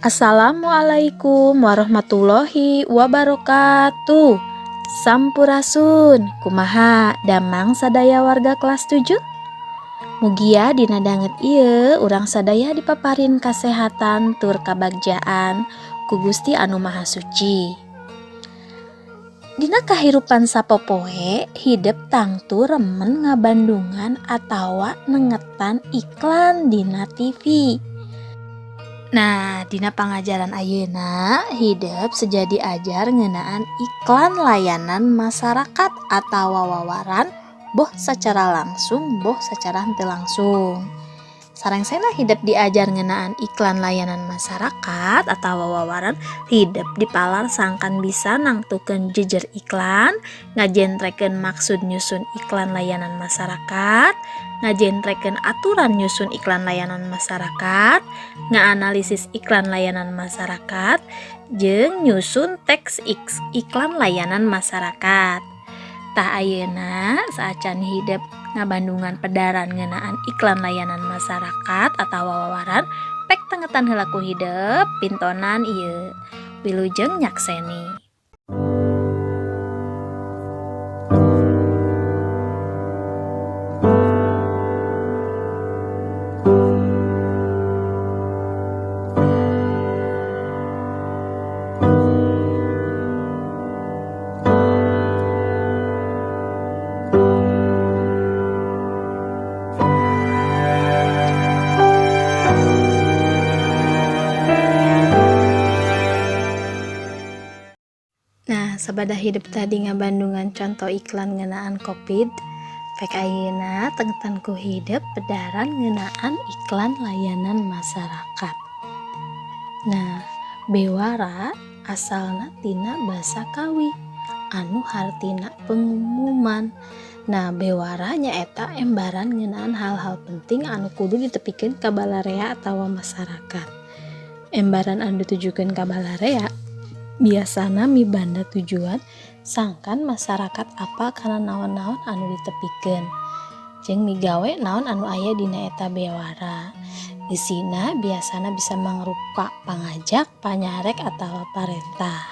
Assalamualaikum warahmatullahi wabarakatuh. Sampurasun, kumaha damang sadaya warga kelas 7? Mugia dina danget ieu urang sadaya dipaparin kasehatan tur kabagjaan ku Gusti Anu Maha Suci. Dina kahirupan sapopoe hidup tangtu remen ngabandungan atawa nengetan iklan dina TV. Nah, dina pangajaran ayeuna hidup sejadi ajar ngeunaan iklan layanan masyarakat atau wawaran boh secara langsung boh secara henteu langsung. Sarangsena hidup diajar ngeunaan iklan layanan masyarakat atau wawaran hidup dipalar sangkan bisa nangtukeun jejer iklan, ngajentrekeun maksud nyusun iklan layanan masyarakat, ngajentrekeun aturan nyusun iklan layanan masyarakat, ngaanalisis iklan layanan masyarakat, jeung nyusun teks iklan layanan masyarakat. Tah ayeuna saacan hidup ngabandungan pedaran ngeunaan iklan layanan masyarakat atau wawaran pek tengetan heula ku hidup pintonan ieu. Wilujeng nyakseni. Nah, sabada hidup tadi ngabandungan contoh iklan ngeunaan Covid, pek ayeuna tengetan ku hidup pedaran ngeunaan iklan layanan masyarakat. Nah, bewara asalna tina basa Kawi anu hartina pengumuman. Nah, bewara nyaeta embaran ngeunaan hal-hal penting anu kudu ditepikeun ka balarea atawa masyarakat. Embaran anu ditujukeun ka balarea biasana mibanda tujuan sangkan masyarakat apa kana naon-naon anu ditepikeun jeung migawe naon anu aya dina eta bewara. Isina biasana bisa mangrupa pangajak, panyarek atawa parentah.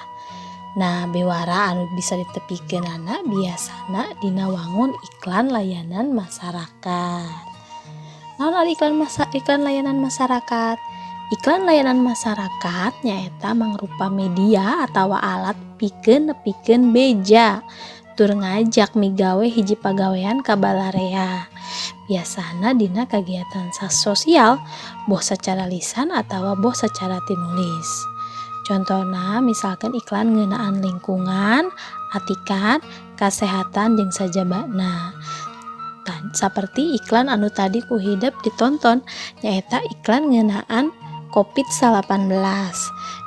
Nah, bewara anu bisa ditepikeunana biasana dina wangun iklan layanan masyarakat. Naon ari iklan layanan masyarakat? Iklan layanan masyarakat nyaeta mangrupa media atau alat pikeun nepikeun beja tur ngajak migawe hiji pagawean ka balarea. Biasana dina kagiatan sosial boh secara lisan atawa boh secara tinulis. Contohna misalkan iklan ngeunaan lingkungan, atikan, kasehatan jeung sajabana. Saperti iklan anu tadi ku hidup ditonton nyaeta iklan ngeunaan COVID-19.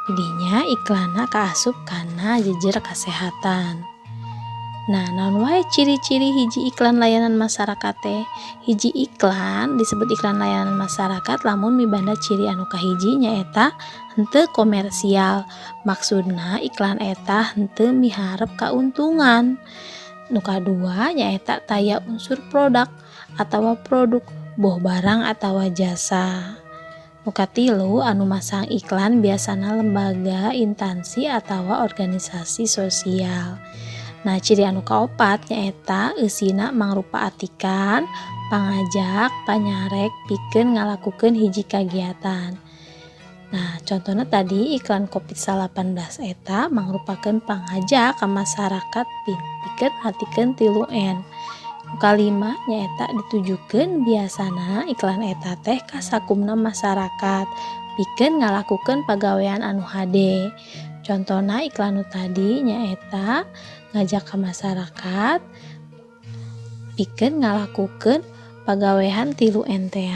Didinya iklanna kaasup kana jejer kasehatan. Nah, naon wae ciri-ciri hiji iklan layanan masyarakat teh? Hiji iklan disebut iklan layanan masyarakat lamun mibanda ciri anu kahiji nyaeta henteu komersial. Maksudna iklan eta henteu miharep kauntungan. Nu kadua nyaeta taya unsur produk atawa produk boh barang atawa jasa. Nu katilu anu masang iklan biasana lembaga, instansi atawa organisasi sosial. Nah, ciri anu kaopat nyaeta eusina mangrupa atikan, pangajak, panyarek pikeun ngalakukeun hiji kagiatan. Nah, contohnya tadi iklan COVID-19 eta mangrupakeun pangajak ka masyarakat pikeun hatikeun 3M. Kalima nyaeta ditujukeun biasana iklan eta teh ka sakumna masyarakat pikeun ngalakukeun pagawean anu hade. Contohna iklan nu tadi nyaeta ngajak ka masyarakat pikeun ngalakukeun pagawean 3M teh.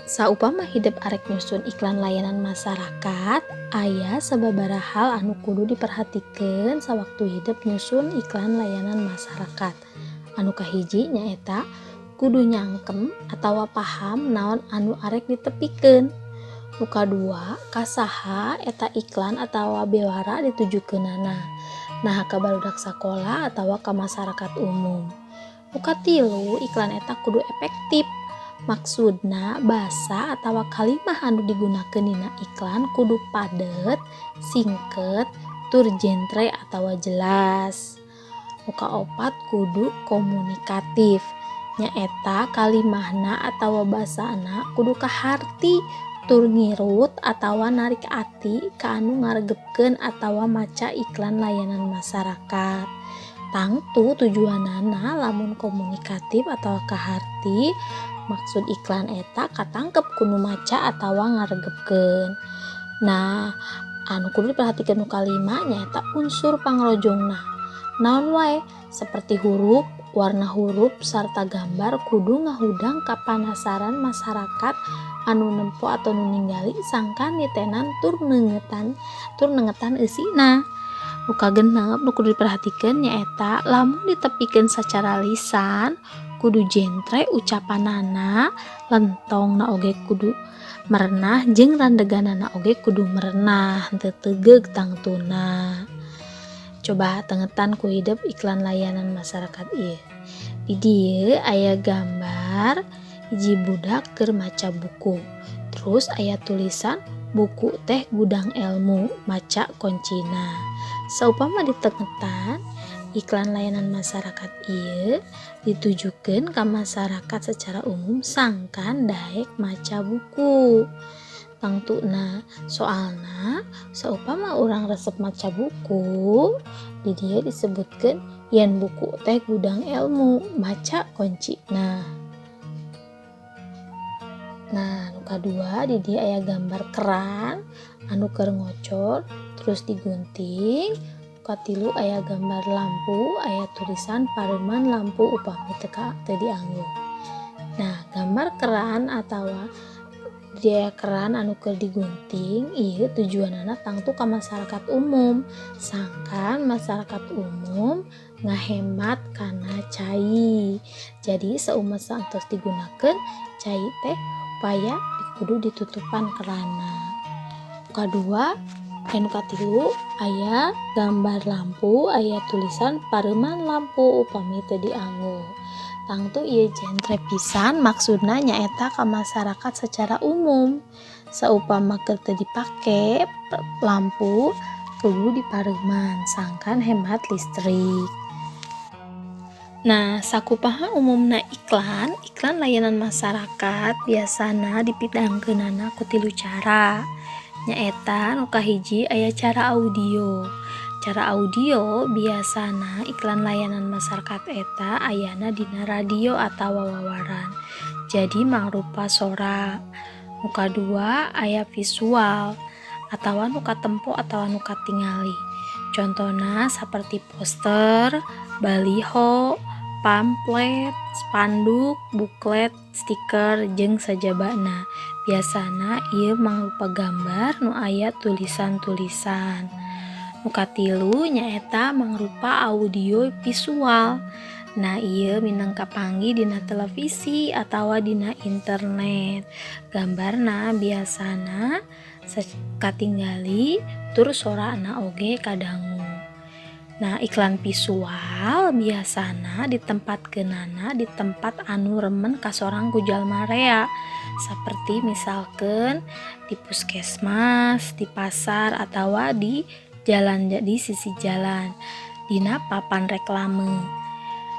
Saupama hidup arek nyusun iklan layanan masyarakat, aya sababaraha hal anu kudu diperhatikeun sawaktu hidup nyusun iklan layanan masyarakat. Anu kahiji nyaeta kudu nyangkem atawa paham naon anu arek ditepikeun. Nu kadua, kasaha eta iklan atawa bewara ditujukeunana. Nah, ka barudak sakola atawa ka masyarakat umum. Nu katilu, iklan eta kudu efektif. Maksudna basa atawa kalimah anu digunakeun dina iklan kudu padet, singket, tur jentre atawa jelas. Nu kaopat kudu komunikatif. Nyaeta kalimahna atawa basana kudu kaharti tur ngirut atawa narik ati ka anu ngaregepkeun atawa maca iklan layanan masyarakat. Tangtu tujuanana lamun komunikatif atawa kaharti, maksud iklan eta katangkep ku nu maca atawa ngaregepkeun. Nah, anu kudu diperhatikeun nu kalima nyaeta unsur pangrojongna. Naon wae seperti huruf, warna huruf, sarta gambar kudu ngahudang ka panasaran masyarakat anu nempo atau nu ningali sangkan nitenan tur nengetan eusina. Nu kagenep nu kudu diperhatikeun nyaeta lamun ditepikeun sacara lisan kudu jentre ucapanana, lentongna oge kudu merenah jeung randeganana oge kudu merenah, henteu tegeug tangtuna. Coba tengetan ku hidup iklan layanan masyarakat ieu. Di dieu aya gambar hiji budak keur maca buku. Terus aya tulisan buku teh gudang ilmu, maca kuncina. Saupama ditengetan, iklan layanan masyarakat ieu ditujukeun ka masyarakat secara umum sangkan daek maca buku. Tangtuna soalna saupama urang resep maca buku, di dieu disebutkeun yen buku teh gudang ilmu, maca kuncina. Nah, nu kadua di dieu aya gambar keran anu keur ngocor terus digunting. Katilu aya gambar lampu, aya tulisan pareuman lampu upami teu dianggo. Nah, gambar keran atawa dia keran anu keur digunting ieu tujuanana tangtu ka masyarakat umum, sangkan masyarakat umum ngahemat kana cai. Jadi saumat saengtos digunakeun cai teh upaya kudu ditutupan keranna. Kadua anu katilu aya gambar lampu, aya tulisan pareuman lampu upami teu dianggo. Tangtu ieu jentre pisan maksudna nyaeta ka masyarakat secara umum. Saupama keur teu dipake lampu kudu dipareuman sangkan hemat listrik. Nah, sakupaha umumna iklan layanan masyarakat biasana dipidangkeunana ku tilu cara. Nyaeta nu kahiji aya cara audio. Cara audio biasana iklan layanan masyarakat eta ayana dina radio atawa wawaran. Jadi mangrupa sora. Nu kadua aya visual atawa nu katempo atawa nu katingali. Contona saperti poster, baliho, pamflet, spanduk, buklet, stiker, jeung sajabana. Biasana ieu mangrupa gambar nu aya tulisan-tulisan. Nu katilu nyaeta mangrupa audio visual. Nah, ieu minangka panggih dina televisi atawa dina internet. Gambarna biasana katinggali tur sorana oge kadangu. Nah, iklan visual biasana ditempatkeunana di tempat anu remen ka sorang ku jalma rea. Saperti misalkeun di puskesmas, di pasar atawa di jalan, di sisi jalan dina papan reklame.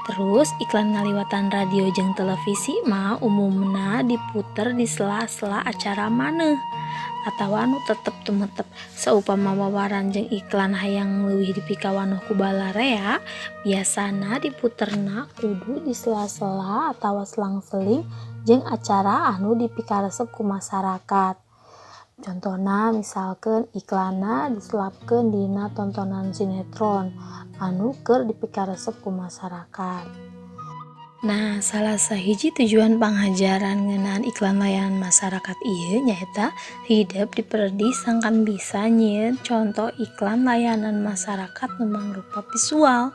Terus iklan ngaliwatan radio jeung televisi mah umumna diputer di sela-sela acara maneh atawa anu tetep tumetep. Saupama wawaran jeung iklan hayang leuwih dipikawanoh ku balarea, biasana diputerna kudu di sela-sela atawa selang-seling jeung acara anu dipikaresep ku masyarakat. Contohna misalkeun iklanna diselapkeun dina tontonan sinetron anu keur dipikaresep ku masyarakat. Nah, salah sahiji tujuan pangajaran ngeunaan iklan layanan masyarakat ieu nyaeta hideup diperdi sangkan bisa nyieun contoh iklan layanan masyarakat nu mangrupa visual.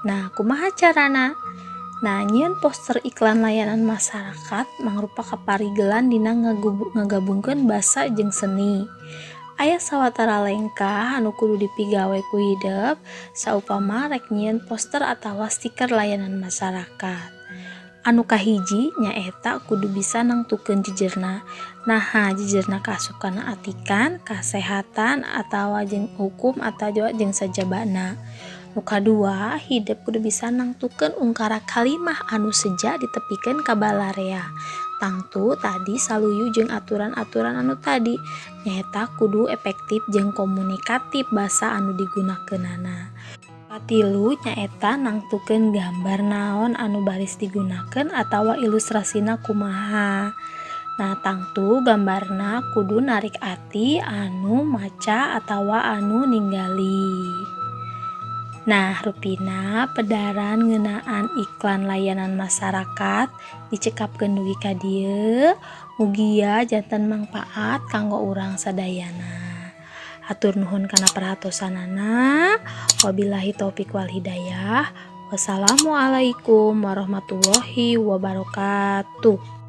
Nah, kumaha carana? Nah, nyieun poster iklan layanan masyarakat mangrupa kaparigelan dina ngagabungkeun basa jeung seni. Aya sawatara lengkah anu kudu dipigawe ku hideup saupama rek nyieun poster atawa stiker layanan masyarakat. Anu kahiji nyaeta kudu bisa nangtukeun jejerna. Naha jejerna kaasup kana atikan, kasehatan, atawa jeung hukum atawa jeung sajabana. Nu kadua, hideup kudu bisa nangtukeun ungkara kalimah anu seja ditepikeun ka balarea. Tangtu tadi saluyu jeung aturan-aturan anu tadi nyaeta kudu efektif jeung komunikatif basa anu digunakeunana. Katilu nyaeta nangtukeun gambar naon anu baris digunakeun atawa ilustrasina kumaha. Nah, tangtu gambarna kudu narik ati anu maca atawa anu ninggali. Nah, rupina pedaran ngeunaan iklan layanan masyarakat dicekapkeun dugi ka dieu mugia janten mangpaat kanggo urang sadayana. Hatur nuhun kana perhatosanana. Wabillahi taufik wal hidayah. Wassalamualaikum warahmatullahi wabarakatuh.